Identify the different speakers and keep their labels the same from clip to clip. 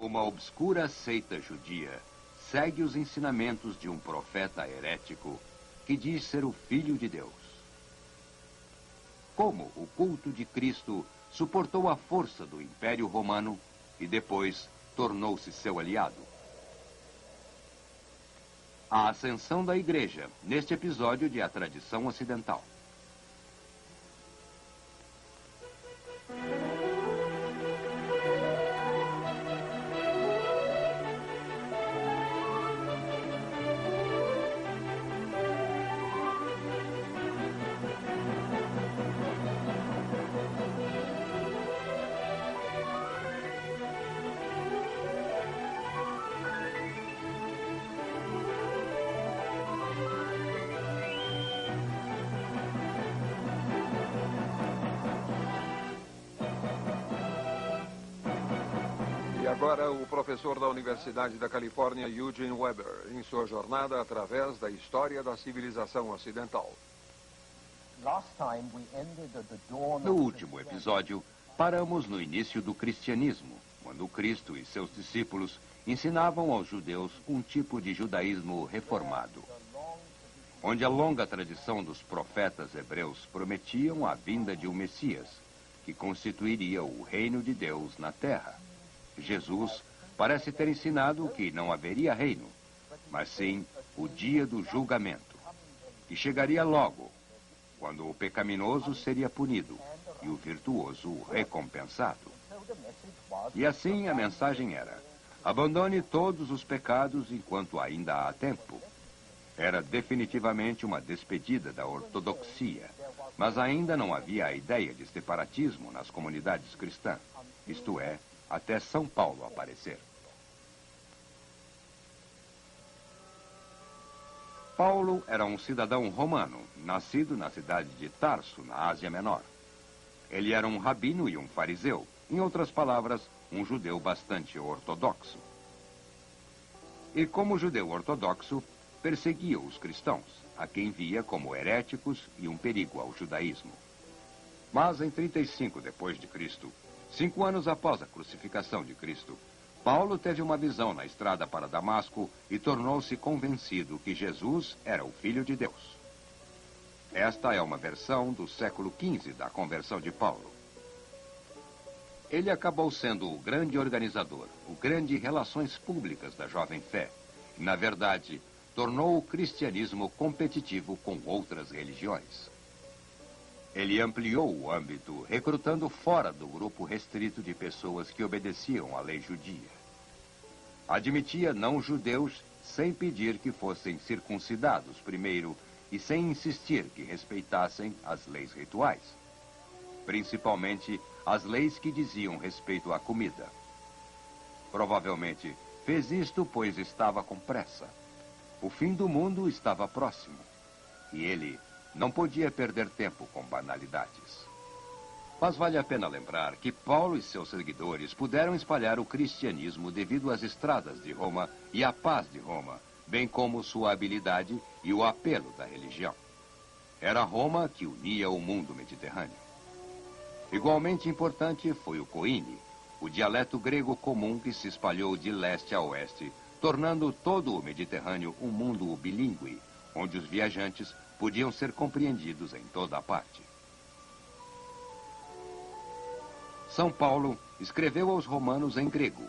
Speaker 1: Uma obscura seita judia segue os ensinamentos de um profeta herético que diz ser o Filho de Deus. Como o culto de Cristo suportou a força do Império Romano e depois tornou-se seu aliado. A ascensão da Igreja, neste episódio de A Tradição Ocidental.
Speaker 2: Agora, o professor da Universidade da Califórnia, Eugene Weber, em sua jornada através da história da civilização ocidental.
Speaker 1: No último episódio, paramos no início do cristianismo, quando Cristo e seus discípulos ensinavam aos judeus um tipo de judaísmo reformado, onde a longa tradição dos profetas hebreus prometiam a vinda de um Messias, que constituiria o reino de Deus na terra. Jesus parece ter ensinado que não haveria reino, mas sim o dia do julgamento, que chegaria logo, quando o pecaminoso seria punido e o virtuoso recompensado. E assim a mensagem era: abandone todos os pecados enquanto ainda há tempo. Era definitivamente uma despedida da ortodoxia, mas ainda não havia a ideia de separatismo nas comunidades cristãs, isto é, até São Paulo aparecer. Paulo era um cidadão romano, nascido na cidade de Tarso, na Ásia Menor. Ele era um rabino e um fariseu, em outras palavras, um judeu bastante ortodoxo. E como judeu ortodoxo, perseguia os cristãos, a quem via como heréticos e um perigo ao judaísmo. Mas em 35 depois de Cristo, 5 anos após a crucificação de Cristo, Paulo teve uma visão na estrada para Damasco e tornou-se convencido que Jesus era o Filho de Deus. Esta é uma versão do século XV da conversão de Paulo. Ele acabou sendo o grande organizador, o grande relações públicas da jovem fé. E, na verdade, tornou o cristianismo competitivo com outras religiões. Ele ampliou o âmbito, recrutando fora do grupo restrito de pessoas que obedeciam à lei judia. Admitia não-judeus sem pedir que fossem circuncidados primeiro e sem insistir que respeitassem as leis rituais, principalmente as leis que diziam respeito à comida. Provavelmente fez isto pois estava com pressa. O fim do mundo estava próximo e ele não podia perder tempo com banalidades. Mas vale a pena lembrar que Paulo e seus seguidores puderam espalhar o cristianismo devido às estradas de Roma e à paz de Roma, bem como sua habilidade e o apelo da religião. Era Roma que unia o mundo mediterrâneo. Igualmente importante foi o koine, o dialeto grego comum que se espalhou de leste a oeste, tornando todo o Mediterrâneo um mundo bilíngue, onde os viajantes podiam ser compreendidos em toda a parte. São Paulo escreveu aos romanos em grego,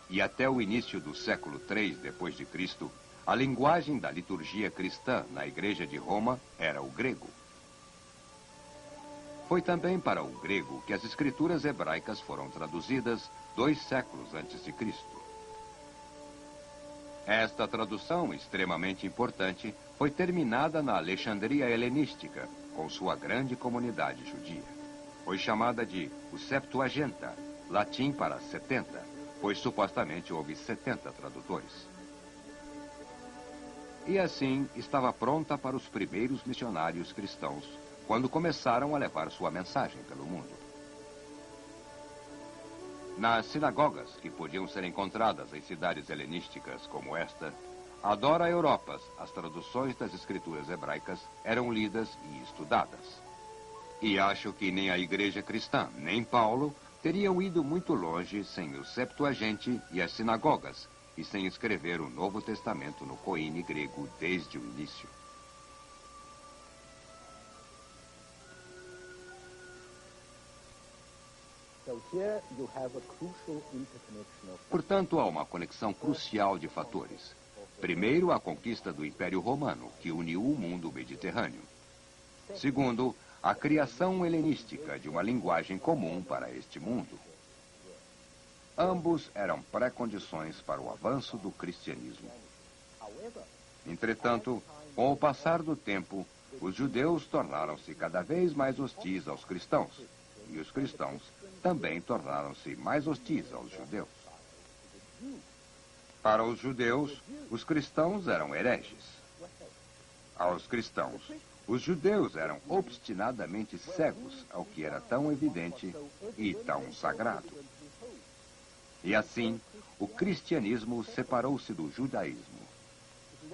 Speaker 1: e até o início do século III depois de Cristo, a linguagem da liturgia cristã na Igreja de Roma era o grego. Foi também para o grego que as escrituras hebraicas foram traduzidas 2 séculos antes de Cristo. Esta tradução, extremamente importante, foi terminada na Alexandria helenística, com sua grande comunidade judia. Foi chamada de o Septuaginta, latim para 70, pois supostamente houve 70 tradutores. E assim estava pronta para os primeiros missionários cristãos, quando começaram a levar sua mensagem pelo mundo. Nas sinagogas, que podiam ser encontradas em cidades helenísticas como esta, adora Europas, as traduções das escrituras hebraicas eram lidas e estudadas. E acho que nem a igreja cristã, nem Paulo, teriam ido muito longe sem o Septuaginte e as sinagogas, e sem escrever o Novo Testamento no koine grego desde o início. Portanto, há uma conexão crucial de fatores. Primeiro, a conquista do Império Romano, que uniu o mundo mediterrâneo. Segundo, a criação helenística de uma linguagem comum para este mundo. Ambos eram pré-condições para o avanço do cristianismo. Entretanto, com o passar do tempo, os judeus tornaram-se cada vez mais hostis aos cristãos, e os cristãos também tornaram-se mais hostis aos judeus. Para os judeus, os cristãos eram hereges. Aos cristãos, os judeus eram obstinadamente cegos ao que era tão evidente e tão sagrado. E assim, o cristianismo separou-se do judaísmo.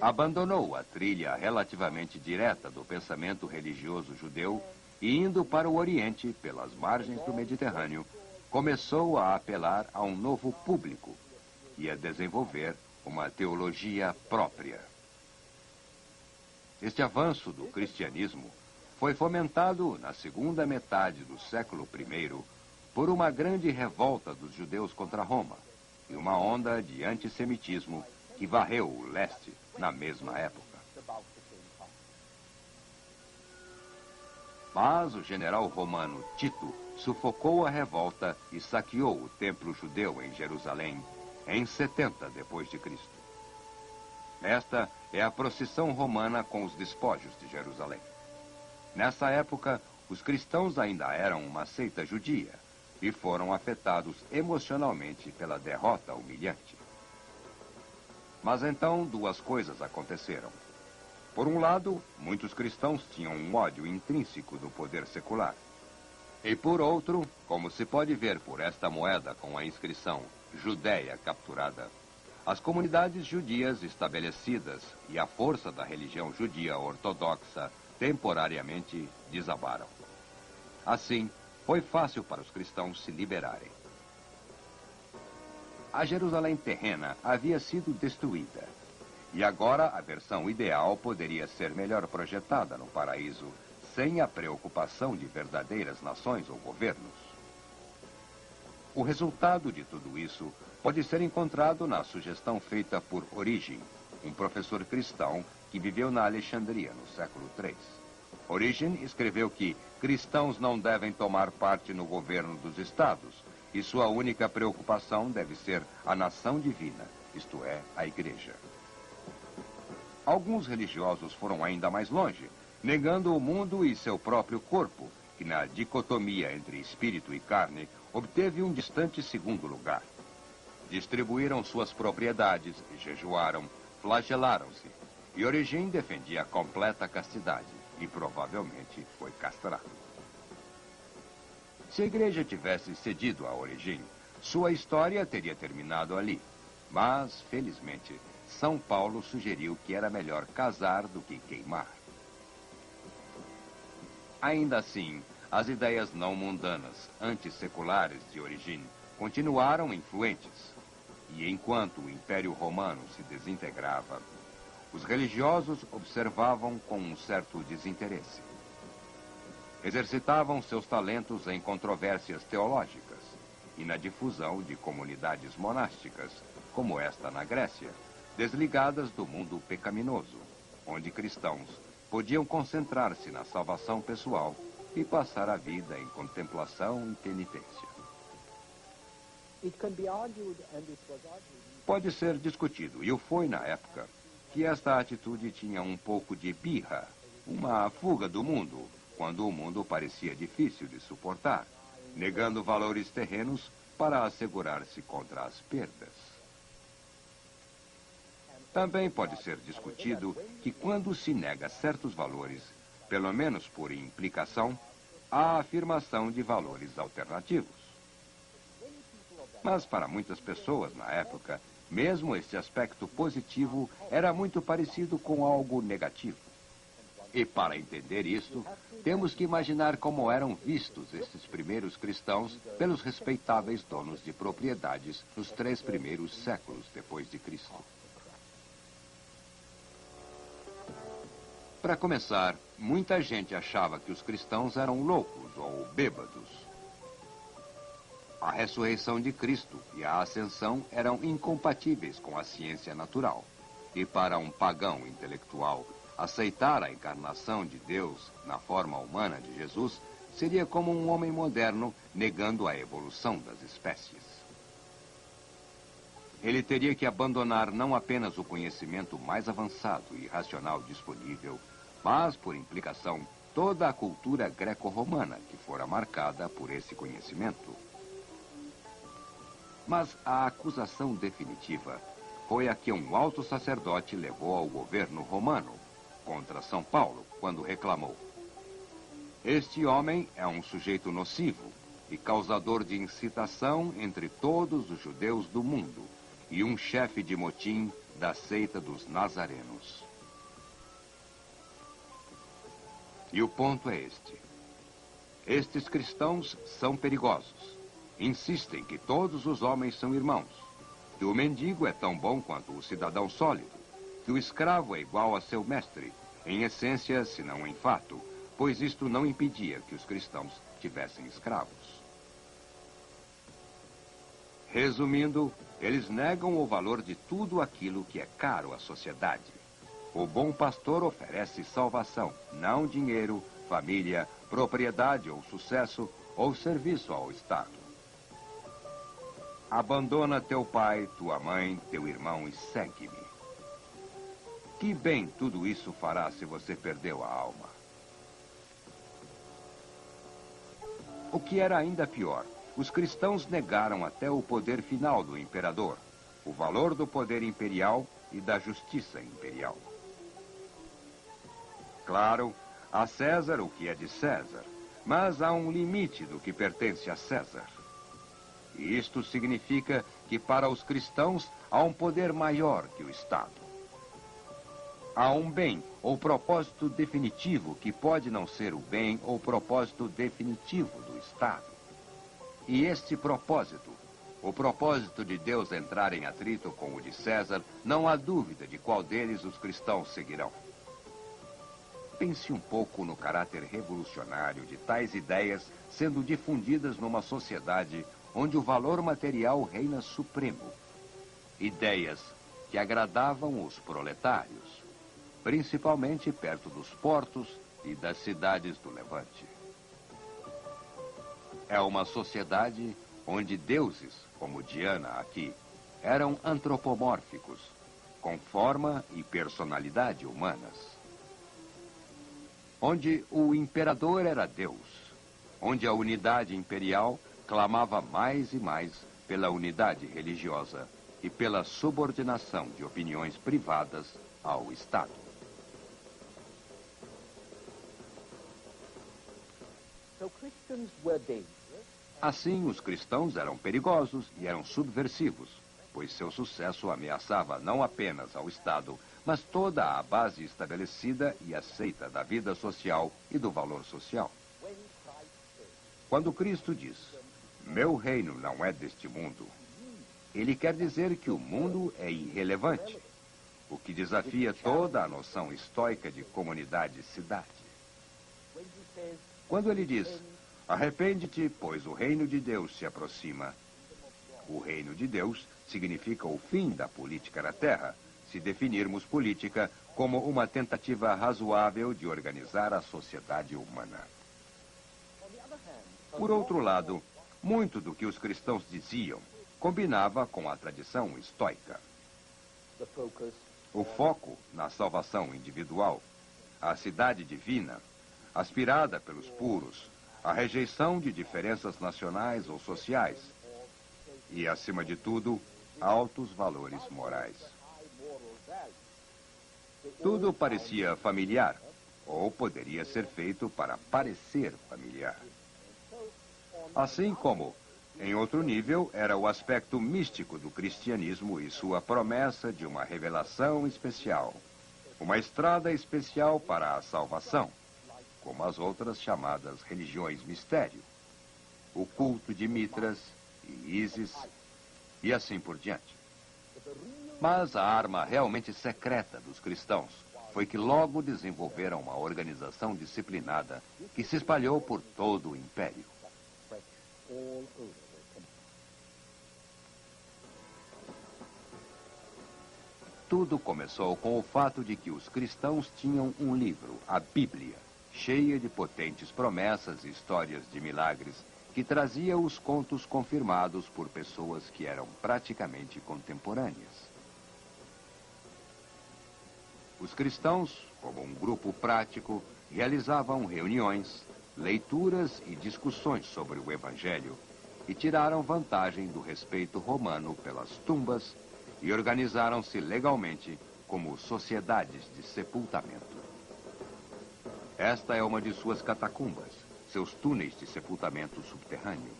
Speaker 1: Abandonou a trilha relativamente direta do pensamento religioso judeu e, indo para o Oriente, pelas margens do Mediterrâneo, começou a apelar a um novo público e a desenvolver uma teologia própria. Este avanço do cristianismo foi fomentado na segunda metade do século I por uma grande revolta dos judeus contra Roma e uma onda de antissemitismo que varreu o leste na mesma época. Mas o general romano Tito sufocou a revolta e saqueou o templo judeu em Jerusalém em 70 d.C. Esta é a procissão romana com os despojos de Jerusalém. Nessa época, os cristãos ainda eram uma seita judia e foram afetados emocionalmente pela derrota humilhante. Mas então duas coisas aconteceram. Por um lado, muitos cristãos tinham um ódio intrínseco do poder secular. E por outro, como se pode ver por esta moeda com a inscrição Judéia capturada, as comunidades judias estabelecidas e a força da religião judia ortodoxa temporariamente desabaram. Assim, foi fácil para os cristãos se liberarem. A Jerusalém terrena havia sido destruída. E agora a versão ideal poderia ser melhor projetada no paraíso, sem a preocupação de verdadeiras nações ou governos. O resultado de tudo isso pode ser encontrado na sugestão feita por Origen, um professor cristão que viveu na Alexandria no século III. Origen escreveu que cristãos não devem tomar parte no governo dos estados e sua única preocupação deve ser a nação divina, isto é, a igreja. Alguns religiosos foram ainda mais longe, negando o mundo e seu próprio corpo, que na dicotomia entre espírito e carne obteve um distante segundo lugar. Distribuíram suas propriedades, jejuaram, flagelaram-se, e Origen defendia a completa castidade e provavelmente foi castrado. Se a igreja tivesse cedido a Origen, sua história teria terminado ali. Mas, felizmente, São Paulo sugeriu que era melhor casar do que queimar. Ainda assim, as ideias não mundanas, antisseculares de Origen, continuaram influentes. E enquanto o Império Romano se desintegrava, os religiosos observavam com um certo desinteresse. Exercitavam seus talentos em controvérsias teológicas e na difusão de comunidades monásticas, como esta na Grécia, desligadas do mundo pecaminoso, onde cristãos podiam concentrar-se na salvação pessoal e passar a vida em contemplação e penitência. Pode ser discutido, e o foi na época, que esta atitude tinha um pouco de birra, uma fuga do mundo, quando o mundo parecia difícil de suportar, negando valores terrenos para assegurar-se contra as perdas. Também pode ser discutido que quando se nega certos valores, pelo menos por implicação, há a afirmação de valores alternativos. Mas para muitas pessoas na época, mesmo este aspecto positivo era muito parecido com algo negativo. E para entender isto, temos que imaginar como eram vistos estes primeiros cristãos pelos respeitáveis donos de propriedades nos 3 primeiros séculos depois de Cristo. Para começar, muita gente achava que os cristãos eram loucos ou bêbados. A ressurreição de Cristo e a ascensão eram incompatíveis com a ciência natural. E para um pagão intelectual, aceitar a encarnação de Deus na forma humana de Jesus seria como um homem moderno negando a evolução das espécies. Ele teria que abandonar não apenas o conhecimento mais avançado e racional disponível, mas, por implicação, toda a cultura greco-romana que fora marcada por esse conhecimento. Mas a acusação definitiva foi a que um alto sacerdote levou ao governo romano contra São Paulo, quando reclamou: "Este homem é um sujeito nocivo e causador de incitação entre todos os judeus do mundo e um chefe de motim da seita dos nazarenos." E o ponto é este. Estes cristãos são perigosos. Insistem que todos os homens são irmãos, que o mendigo é tão bom quanto o cidadão sólido, que o escravo é igual a seu mestre, em essência, se não em fato, pois isto não impedia que os cristãos tivessem escravos. Resumindo, eles negam o valor de tudo aquilo que é caro à sociedade. O bom pastor oferece salvação, não dinheiro, família, propriedade ou sucesso, ou serviço ao Estado. Abandona teu pai, tua mãe, teu irmão e segue-me. Que bem tudo isso fará se você perdeu a alma? O que era ainda pior, os cristãos negaram até o poder final do imperador, o valor do poder imperial e da justiça imperial. Claro, a César o que é de César, mas há um limite do que pertence a César. E isto significa que para os cristãos há um poder maior que o Estado. Há um bem ou propósito definitivo que pode não ser o bem ou propósito definitivo do Estado. E este propósito, o propósito de Deus entrar em atrito com o de César, não há dúvida de qual deles os cristãos seguirão. Pense um pouco no caráter revolucionário de tais ideias sendo difundidas numa sociedade onde o valor material reina supremo. Ideias que agradavam os proletários, principalmente perto dos portos e das cidades do Levante. É uma sociedade onde deuses, como Diana aqui, eram antropomórficos, com forma e personalidade humanas. Onde o imperador era Deus, onde a unidade imperial clamava mais e mais pela unidade religiosa e pela subordinação de opiniões privadas ao Estado. Assim, os cristãos eram perigosos e eram subversivos, pois seu sucesso ameaçava não apenas ao Estado, mas toda a base estabelecida e aceita da vida social e do valor social. Quando Cristo diz: "Meu reino não é deste mundo", ele quer dizer que o mundo é irrelevante, o que desafia toda a noção estoica de comunidade-cidade. Quando ele diz: "Arrepende-te, pois o reino de Deus se aproxima", o reino de Deus significa o fim da política na Terra, se definirmos política como uma tentativa razoável de organizar a sociedade humana. Por outro lado, muito do que os cristãos diziam combinava com a tradição estoica. O foco na salvação individual, a cidade divina, aspirada pelos puros, a rejeição de diferenças nacionais ou sociais e, acima de tudo, altos valores morais. Tudo parecia familiar, ou poderia ser feito para parecer familiar. Assim como, em outro nível, era o aspecto místico do cristianismo e sua promessa de uma revelação especial. Uma estrada especial para a salvação, como as outras chamadas religiões mistério, o culto de Mitras e Ísis e assim por diante. Mas a arma realmente secreta dos cristãos foi que logo desenvolveram uma organização disciplinada que se espalhou por todo o império. Tudo começou com o fato de que os cristãos tinham um livro, a Bíblia, cheia de potentes promessas e histórias de milagres, que trazia os contos confirmados por pessoas que eram praticamente contemporâneas. Os cristãos, como um grupo prático, realizavam reuniões, leituras e discussões sobre o Evangelho e tiraram vantagem do respeito romano pelas tumbas e organizaram-se legalmente como sociedades de sepultamento. Esta é uma de suas catacumbas, seus túneis de sepultamento subterrâneo.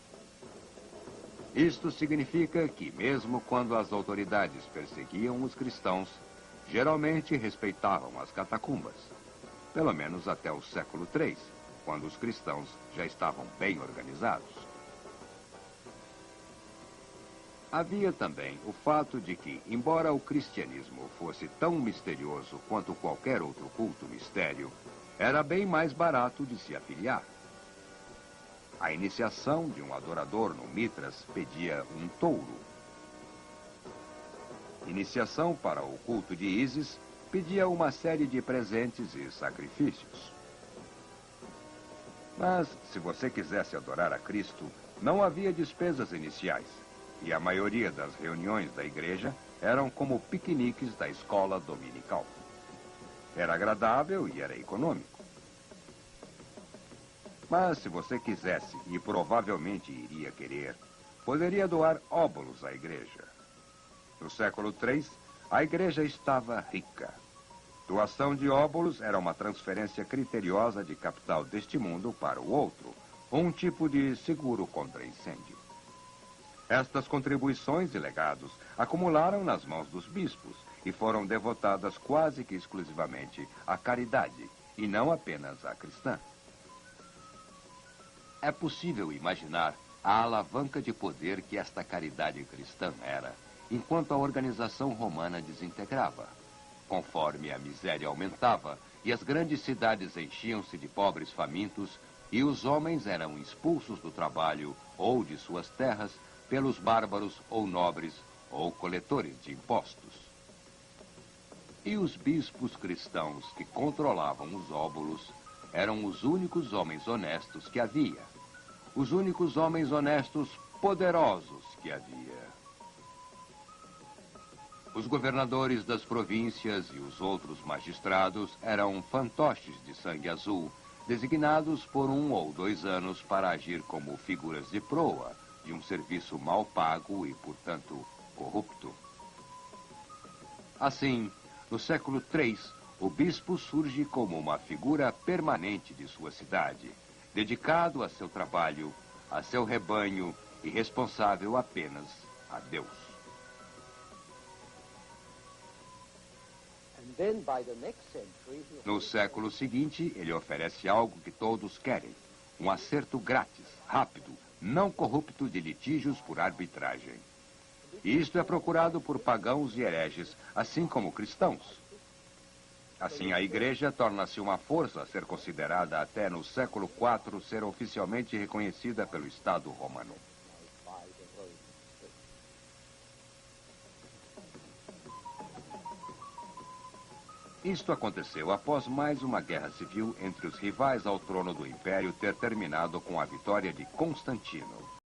Speaker 1: Isto significa que, mesmo quando as autoridades perseguiam os cristãos, geralmente respeitavam as catacumbas, pelo menos até o século III, quando os cristãos já estavam bem organizados. Havia também o fato de que, embora o cristianismo fosse tão misterioso quanto qualquer outro culto mistério, era bem mais barato de se afiliar. A iniciação de um adorador no Mitras pedia um touro. Iniciação para o culto de Ísis pedia uma série de presentes e sacrifícios. Mas, se você quisesse adorar a Cristo, não havia despesas iniciais. E a maioria das reuniões da igreja eram como piqueniques da escola dominical. Era agradável e era econômico. Mas se você quisesse, e provavelmente iria querer, poderia doar óbolos à igreja. No século III, a igreja estava rica. Doação de óbolos era uma transferência criteriosa de capital deste mundo para o outro, um tipo de seguro contra incêndio. Estas contribuições e legados acumularam nas mãos dos bispos e foram devotadas quase que exclusivamente à caridade, e não apenas à cristã. É possível imaginar a alavanca de poder que esta caridade cristã era, enquanto a organização romana desintegrava. Conforme a miséria aumentava e as grandes cidades enchiam-se de pobres famintos e os homens eram expulsos do trabalho ou de suas terras pelos bárbaros ou nobres ou coletores de impostos. E os bispos cristãos que controlavam os óbolos eram os únicos homens honestos que havia. Os únicos homens honestos poderosos que havia. Os governadores das províncias e os outros magistrados eram fantoches de sangue azul, designados por 1 ou 2 anos para agir como figuras de proa de um serviço mal pago e, portanto, corrupto. Assim, no século III, o bispo surge como uma figura permanente de sua cidade, dedicado a seu trabalho, a seu rebanho e responsável apenas a Deus. No século seguinte, ele oferece algo que todos querem, um acerto grátis, rápido, não corrupto de litígios por arbitragem. E isto é procurado por pagãos e hereges, assim como cristãos. Assim, a igreja torna-se uma força a ser considerada até no século IV ser oficialmente reconhecida pelo Estado romano. Isto aconteceu após mais uma guerra civil entre os rivais ao trono do Império ter terminado com a vitória de Constantino.